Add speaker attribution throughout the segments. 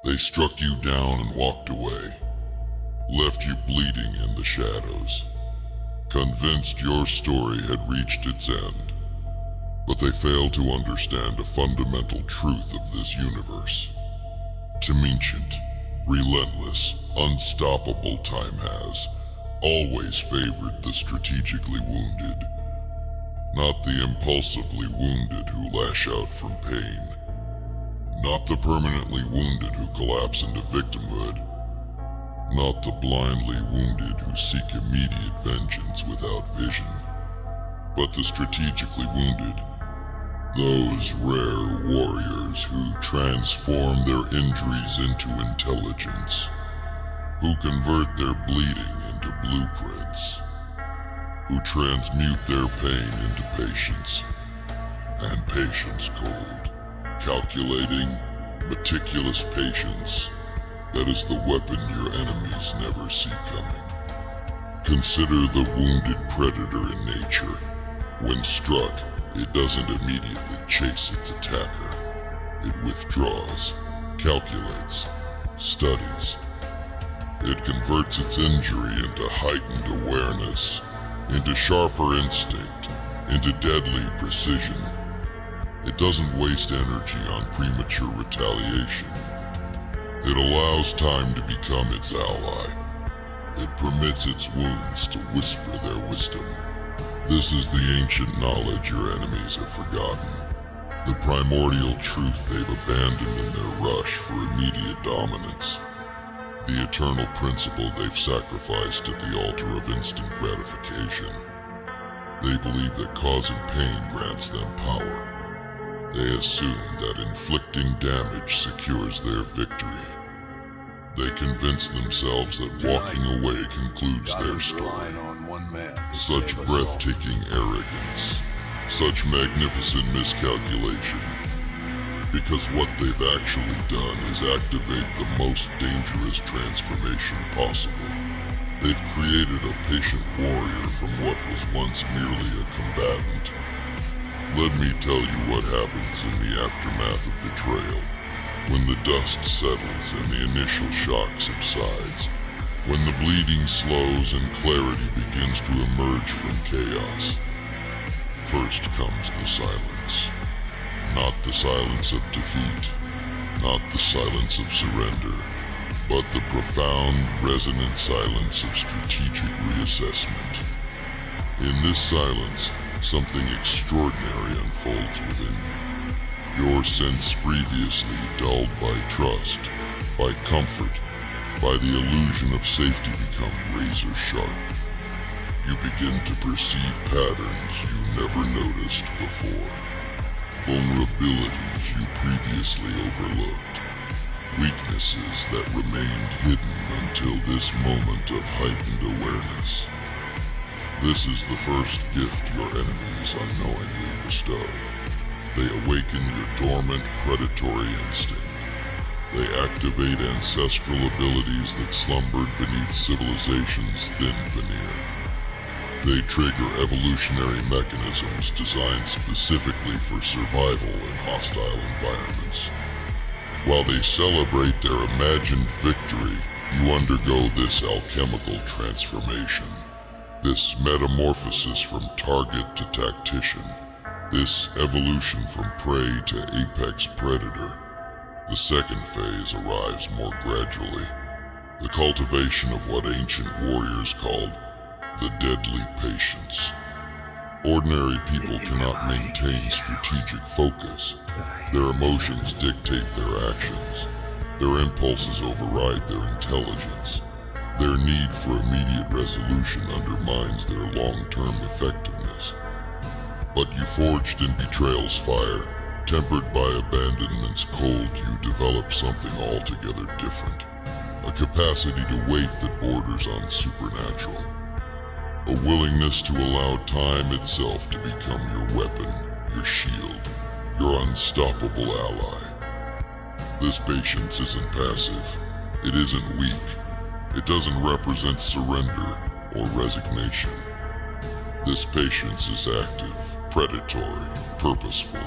Speaker 1: They struck you down and walked away, left you bleeding in the shadows, convinced your story had reached its end. But they failed to understand a fundamental truth of this universe. Ancient, relentless, unstoppable time has always favored the strategically wounded, not the impulsively wounded who lash out from pain, not the permanently wounded who collapse into victimhood, not the blindly wounded who seek immediate vengeance without vision, but the strategically wounded, those rare warriors who transform their injuries into intelligence, who convert their bleeding into blueprints, who transmute their pain into patience, and patience cold, calculating, meticulous patience that is the weapon your enemies never see coming. Consider the wounded predator in nature. When struck, it doesn't immediately chase its attacker. It withdraws, calculates, studies. It converts its injury into heightened awareness, into sharper instinct, into deadly precision. It doesn't waste energy on premature retaliation. It allows time to become its ally. It permits its wounds to whisper their wisdom. This is the ancient knowledge your enemies have forgotten, the primordial truth they've abandoned in their rush for immediate dominance, the eternal principle they've sacrificed at the altar of instant gratification. They believe that causing pain grants them power. They assume that inflicting damage secures their victory. They convince themselves that walking away concludes their story. Such breathtaking arrogance, such magnificent miscalculation, because what they've actually done is activate the most dangerous transformation possible. They've created a patient warrior from what was once merely a combatant. Let me tell you what happens in the aftermath of betrayal, when the dust settles and the initial shock subsides. When the bleeding slows and clarity begins to emerge from chaos. First comes the silence. Not the silence of defeat, not the silence of surrender, but the profound, resonant silence of strategic reassessment. In this silence, something extraordinary unfolds within you. Your sense previously dulled by trust, by comfort, by the illusion of safety become razor sharp. You begin to perceive patterns you never noticed before. Vulnerabilities you previously overlooked. Weaknesses that remained hidden until this moment of heightened awareness. This is the first gift your enemies unknowingly bestow. They awaken your dormant predatory instinct. They activate ancestral abilities that slumbered beneath civilization's thin veneer. They trigger evolutionary mechanisms designed specifically for survival in hostile environments. While they celebrate their imagined victory, you undergo this alchemical transformation. This metamorphosis from target to tactician. This evolution from prey to apex predator. The second phase arrives more gradually. The cultivation of what ancient warriors called the deadly patience. Ordinary people cannot maintain strategic focus. Their emotions dictate their actions. Their impulses override their intelligence. Their need for immediate resolution undermines their long-term effectiveness. But you forged in betrayal's fire, tempered by abandonment's cold, you develop something altogether different. A capacity to wait that borders on supernatural. A willingness to allow time itself to become your weapon, your shield, your unstoppable ally. This patience isn't passive. It isn't weak. It doesn't represent surrender or resignation. This patience is active, predatory, purposeful.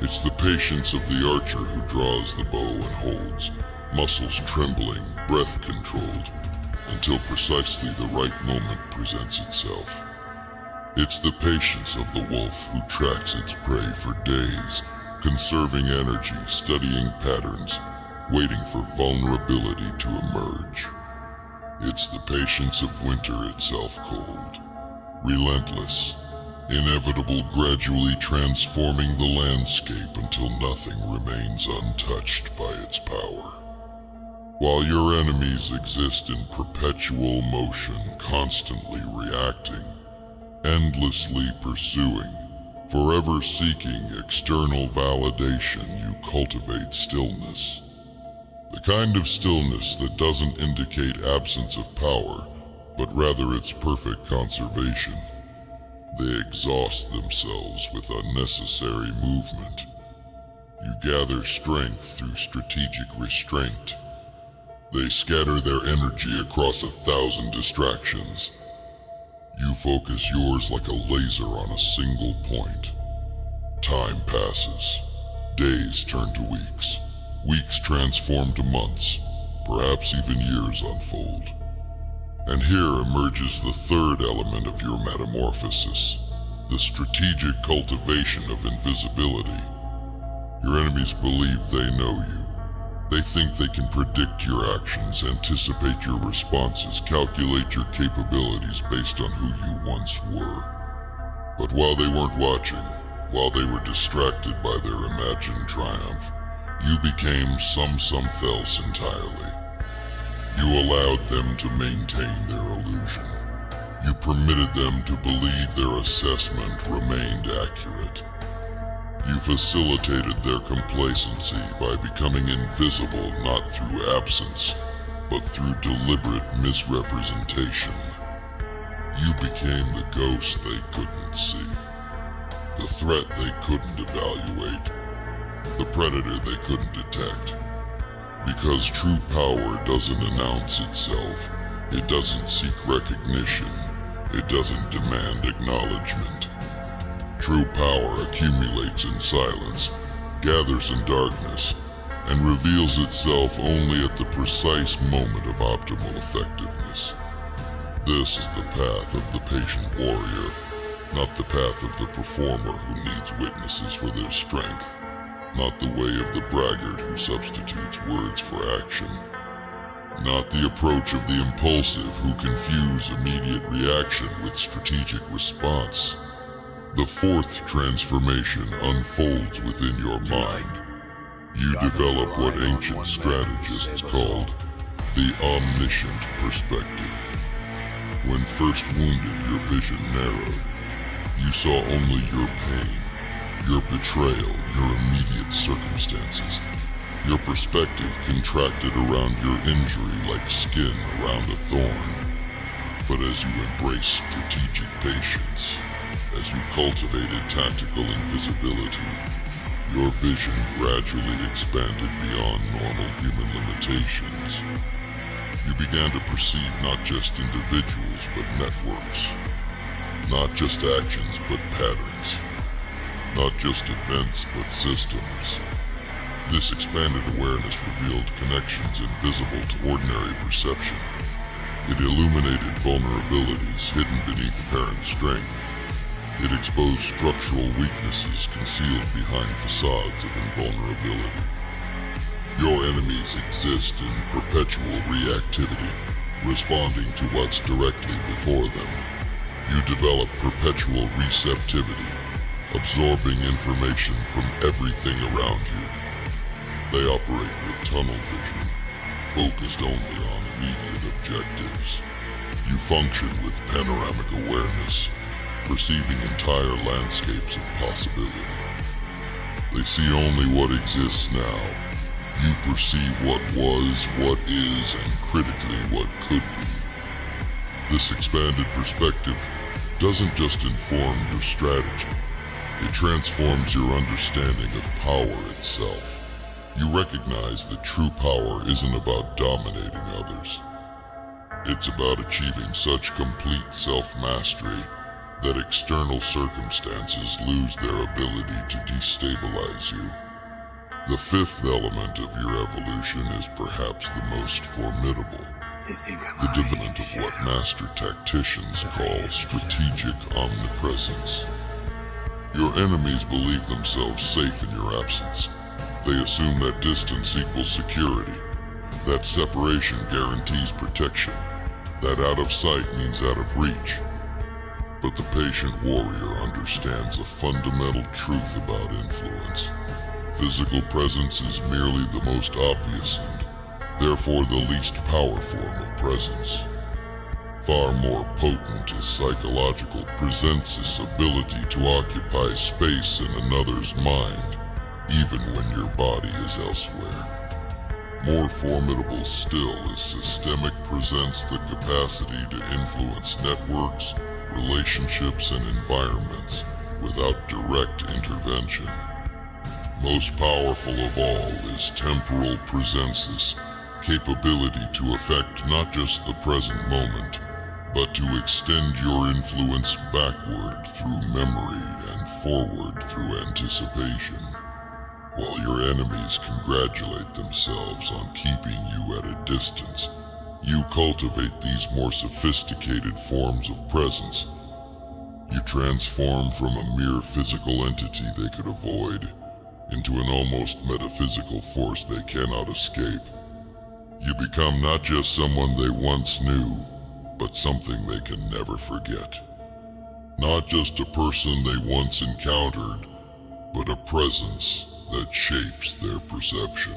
Speaker 1: It's the patience of the archer who draws the bow and holds, muscles trembling, breath controlled, until precisely the right moment presents itself. It's the patience of the wolf who tracks its prey for days, conserving energy, studying patterns, waiting for vulnerability to emerge. It's the patience of winter itself, cold, relentless, inevitable, gradually transforming the landscape until nothing remains untouched by its power. While your enemies exist in perpetual motion, constantly reacting, endlessly pursuing, forever seeking external validation, you cultivate stillness. The kind of stillness that doesn't indicate absence of power, but rather its perfect conservation. They exhaust themselves with unnecessary movement. You gather strength through strategic restraint. They scatter their energy across 1,000 distractions. You focus yours like a laser on a single point. Time passes. Days turn to weeks. Weeks transform to months. Perhaps even years unfold. And here emerges the third element of your metamorphosis, the strategic cultivation of invisibility. Your enemies believe they know you. They think they can predict your actions, anticipate your responses, calculate your capabilities based on who you once were. But while they weren't watching, while they were distracted by their imagined triumph, you became something else entirely. You allowed them to maintain their illusion. You permitted them to believe their assessment remained accurate. You facilitated their complacency by becoming invisible not through absence, but through deliberate misrepresentation. You became the ghost they couldn't see, the threat they couldn't evaluate, the predator they couldn't detect. Because true power doesn't announce itself, it doesn't seek recognition, it doesn't demand acknowledgement. True power accumulates in silence, gathers in darkness, and reveals itself only at the precise moment of optimal effectiveness. This is the path of the patient warrior, not the path of the performer who needs witnesses for their strength, not the way of the braggart who substitutes words for action, not the approach of the impulsive who confuse immediate reaction with strategic response. The fourth transformation unfolds within your mind. You develop what ancient strategists called the omniscient perspective. When first wounded, your vision narrowed. You saw only your pain, your betrayal, your immediate circumstances. Your perspective contracted around your injury like skin around a thorn. But as you embraced strategic patience, as you cultivated tactical invisibility, your vision gradually expanded beyond normal human limitations. You began to perceive not just individuals but networks, not just actions but patterns, not just events but systems. This expanded awareness revealed connections invisible to ordinary perception. It illuminated vulnerabilities hidden beneath apparent strength. It exposed structural weaknesses concealed behind facades of invulnerability. Your enemies exist in perpetual reactivity, responding to what's directly before them. You develop perpetual receptivity, absorbing information from everything around you. They operate with tunnel vision, focused only on immediate objectives. You function with panoramic awareness, perceiving entire landscapes of possibility. They see only what exists now. You perceive what was, what is, and critically what could be. This expanded perspective doesn't just inform your strategy, it transforms your understanding of power itself. You recognize that true power isn't about dominating others. It's about achieving such complete self-mastery that external circumstances lose their ability to destabilize you. The fifth element of your evolution is perhaps the most formidable. The development of what master tacticians call strategic omnipresence. Your enemies believe themselves safe in your absence. They assume that distance equals security, that separation guarantees protection, that out of sight means out of reach. But the patient warrior understands a fundamental truth about influence. Physical presence is merely the most obvious and, therefore, the least power form of presence. Far more potent is psychological presence's ability to occupy space in another's mind, even when your body is elsewhere. More formidable still is systemic presence, the capacity to influence networks, relationships, and environments without direct intervention. Most powerful of all is temporal presence's capability to affect not just the present moment, but to extend your influence backward through memory and forward through anticipation. While your enemies congratulate themselves on keeping you at a distance, you cultivate these more sophisticated forms of presence. You transform from a mere physical entity they could avoid into an almost metaphysical force they cannot escape. You become not just someone they once knew, but something they can never forget. Not just a person they once encountered, but a presence that shapes their perception.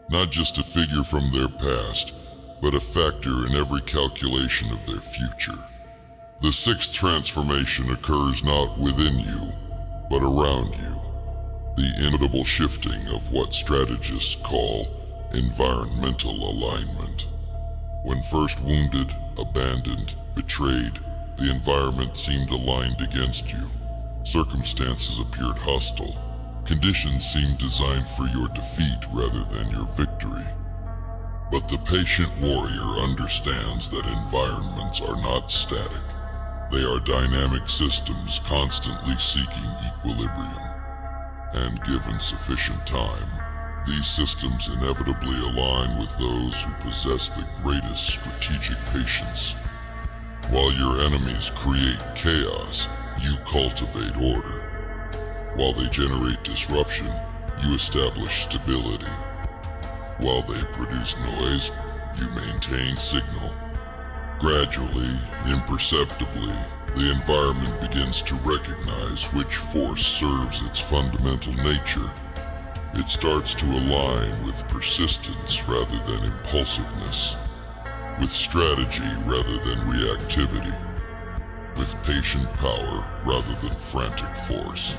Speaker 1: Not just a figure from their past, but a factor in every calculation of their future. The sixth transformation occurs not within you, but around you. The inevitable shifting of what strategists call environmental alignment. When first wounded, abandoned, betrayed, the environment seemed aligned against you. Circumstances appeared hostile. Conditions seemed designed for your defeat rather than your victory. But the patient warrior understands that environments are not static. They are dynamic systems constantly seeking equilibrium. And given sufficient time, these systems inevitably align with those who possess the greatest strategic patience. While your enemies create chaos, you cultivate order. While they generate disruption, you establish stability. While they produce noise, you maintain signal. Gradually, imperceptibly, the environment begins to recognize which force serves its fundamental nature. It starts to align with persistence rather than impulsiveness, with strategy rather than reactivity, with patient power rather than frantic force.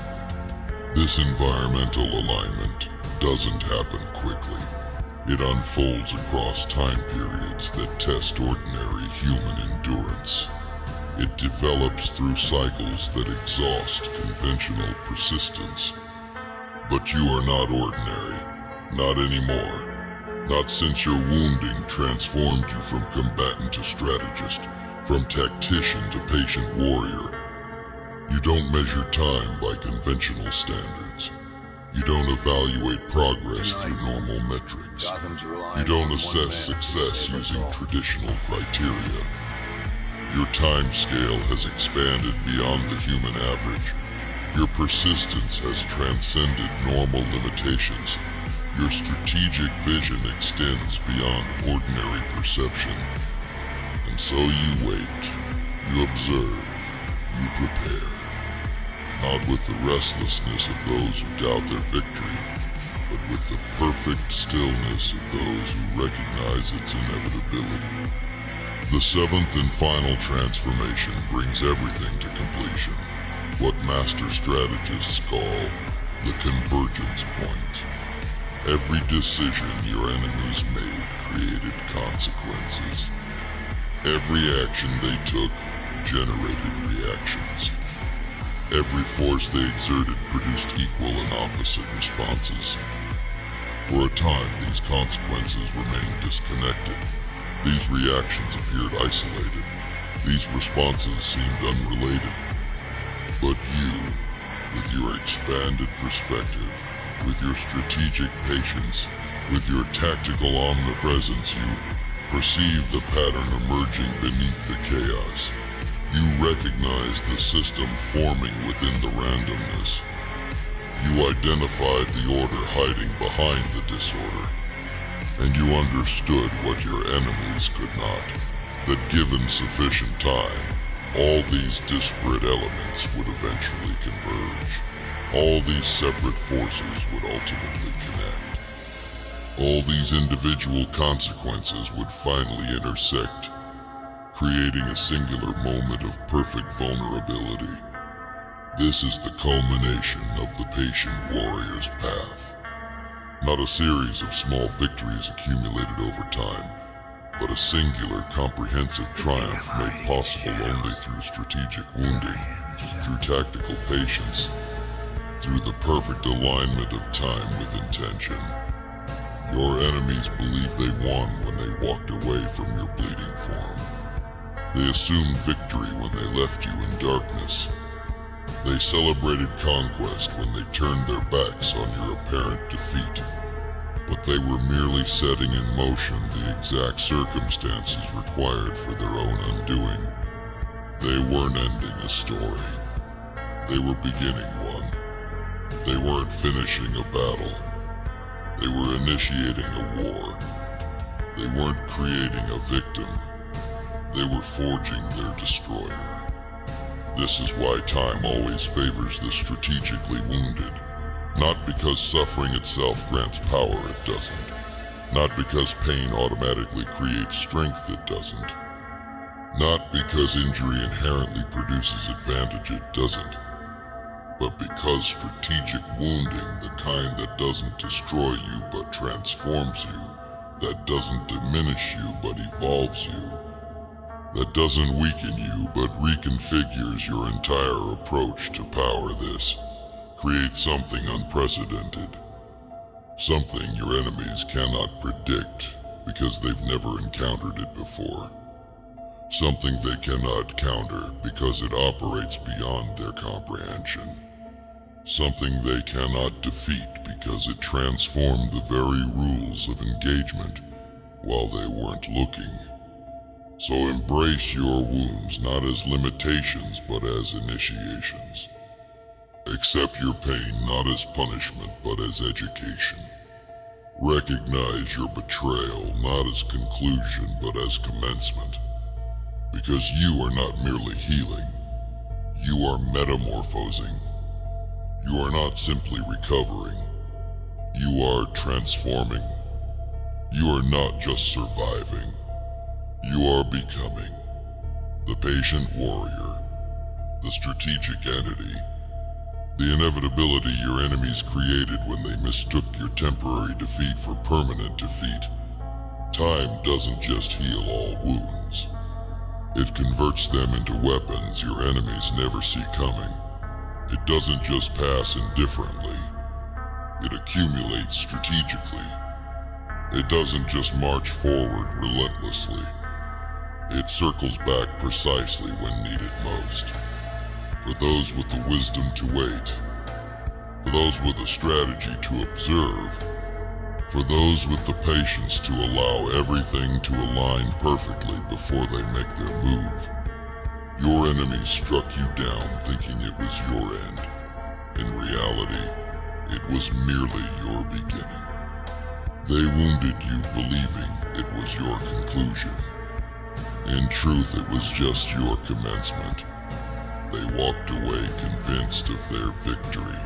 Speaker 1: This environmental alignment doesn't happen quickly. It unfolds across time periods that test ordinary human endurance. It develops through cycles that exhaust conventional persistence. But you are not ordinary. Not anymore. Not since your wounding transformed you from combatant to strategist, from tactician to patient warrior. You don't measure time by conventional standards. You don't evaluate progress through normal metrics. You don't assess success using traditional criteria. Your time scale has expanded beyond the human average. Your persistence has transcended normal limitations. Your strategic vision extends beyond ordinary perception. And so you wait, you observe, you prepare. Not with the restlessness of those who doubt their victory, but with the perfect stillness of those who recognize its inevitability. The seventh and final transformation brings everything to completion. What master strategists call the convergence point. Every decision your enemies made created consequences. Every action they took generated reactions. Every force they exerted produced equal and opposite responses. For a time, these consequences remained disconnected. These reactions appeared isolated. These responses seemed unrelated. But you, with your expanded perspective, With your strategic patience, with your tactical omnipresence, you perceive the pattern emerging beneath the chaos. You recognize the system forming within the randomness. You identified the order hiding behind the disorder. And you understood what your enemies could not, that given sufficient time, all these disparate elements would eventually converge. All these separate forces would ultimately connect. All these individual consequences would finally intersect, creating a singular moment of perfect vulnerability. This is the culmination of the patient warrior's path. Not a series of small victories accumulated over time, but a singular, comprehensive triumph made possible only through strategic wounding, through tactical patience, through the perfect alignment of time with intention. Your enemies believed they won when they walked away from your bleeding form. They assumed victory when they left you in darkness. They celebrated conquest when they turned their backs on your apparent defeat. But they were merely setting in motion the exact circumstances required for their own undoing. They weren't ending a story. They were beginning one. They weren't finishing a battle. They were initiating a war. They weren't creating a victim. They were forging their destroyer. This is why time always favors the strategically wounded. Not because suffering itself grants power, it doesn't. Not because pain automatically creates strength, it doesn't. Not because injury inherently produces advantage, it doesn't. But because strategic wounding, the kind that doesn't destroy you but transforms you, that doesn't diminish you but evolves you, that doesn't weaken you but reconfigures your entire approach to power, this creates something unprecedented. Something your enemies cannot predict because they've never encountered it before. Something they cannot counter because it operates beyond their comprehension. Something they cannot defeat because it transformed the very rules of engagement while they weren't looking. So embrace your wounds not as limitations but as initiations. Accept your pain not as punishment but as education. Recognize your betrayal not as conclusion but as commencement. Because you are not merely healing, you are metamorphosing. You are not simply recovering, you are transforming. You are not just surviving, you are becoming. The patient warrior, the strategic entity, the inevitability your enemies created when they mistook your temporary defeat for permanent defeat. Time doesn't just heal all wounds. It converts them into weapons your enemies never see coming. It doesn't just pass indifferently. It accumulates strategically. It doesn't just march forward relentlessly. It circles back precisely when needed most. For those with the wisdom to wait, for those with a strategy to observe, for those with the patience to allow everything to align perfectly before they make their move. Your enemies struck you down thinking it was your end. In reality, it was merely your beginning. They wounded you believing it was your conclusion. In truth, it was just your commencement. They walked away convinced of their victory.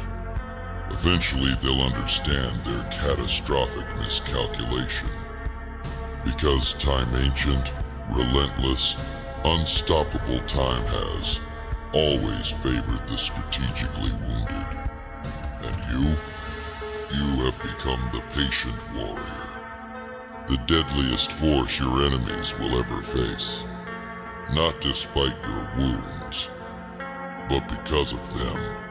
Speaker 1: Eventually, they'll understand their catastrophic miscalculation. Because time ancient, relentless, unstoppable time has always favored the strategically wounded. And you have become the patient warrior. The deadliest force your enemies will ever face. Not despite your wounds, but because of them.